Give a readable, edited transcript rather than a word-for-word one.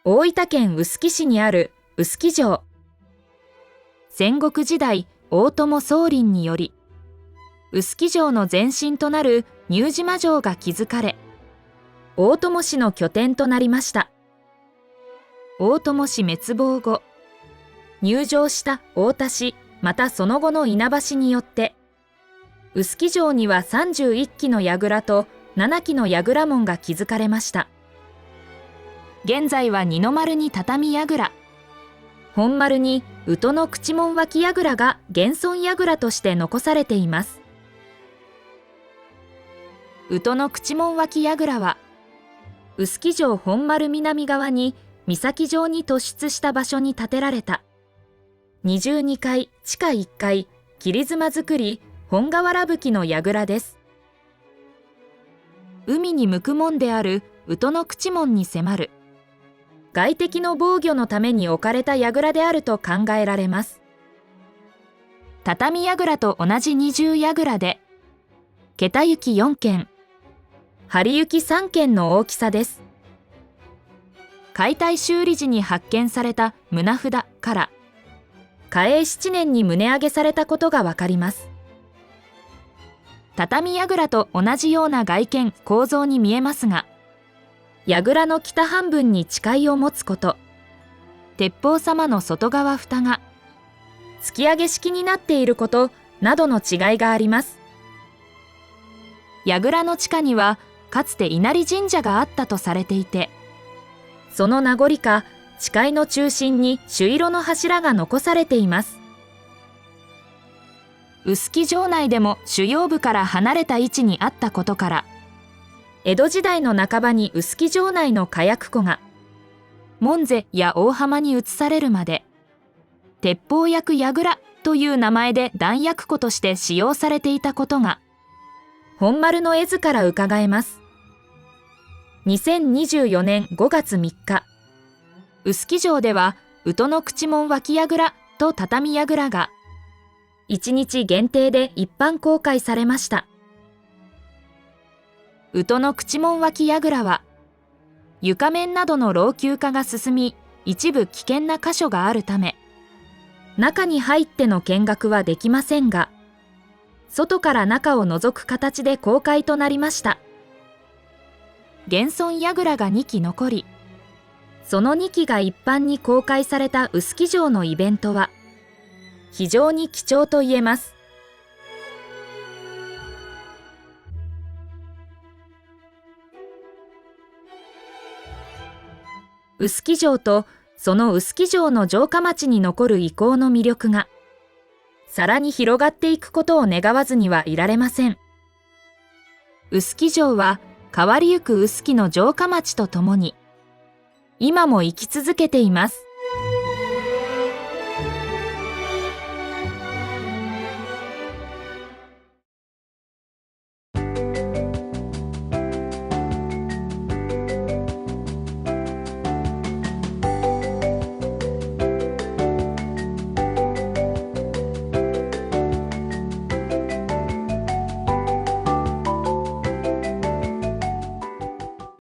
大分県臼杵市にある臼杵城。戦国時代、大友宗麟により、臼杵城の前身となる入島城が築かれ、大友氏の拠点となりました。大友氏滅亡後、入城した太田氏、またその後の稲葉氏によって、臼杵城には31基の櫓と7基の櫓門が築かれました。現在は二の丸に畳櫓、本丸に宇土の口門脇櫓が現存櫓として残されています。宇土の口門脇櫓は、臼杵城本丸南側に岬上に突出した場所に建てられた22階地下1階切妻造り本瓦葺きの櫓です。海に向く門である宇土の口門に迫る外敵の防御のために置かれた櫓であると考えられます。畳櫓と同じ二重櫓で、桁行き4間、梁行き3間の大きさです。解体修理時に発見された棟札から、嘉永7年に棟上げされたことがわかります。畳櫓と同じような外見構造に見えますが、櫓の北半分に誓いを持つこと、鉄砲様の外側蓋が突き上げ式になっていることなどの違いがあります。櫓の地下にはかつて稲荷神社があったとされていて、その名残か誓いの中心に朱色の柱が残されています。臼杵城内でも主要部から離れた位置にあったことから、江戸時代の半ばに臼杵城内の火薬庫が門瀬や大浜に移されるまで、鉄砲焼櫓という名前で弾薬庫として使用されていたことが本丸の絵図から伺えます。2024年5月3日、臼杵城では宇土の口門脇櫓と畳櫓が1日限定で一般公開されました。宇土の口門脇櫓は床面などの老朽化が進み、一部危険な箇所があるため中に入っての見学はできませんが、外から中を覗く形で公開となりました。現存櫓が2基残り、その2基が一般に公開された臼杵城のイベントは非常に貴重と言えます。臼杵城とその臼杵城の城下町に残る遺構の魅力がさらに広がっていくことを願わずにはいられません。臼杵城は変わりゆく臼杵の城下町とともに今も生き続けています。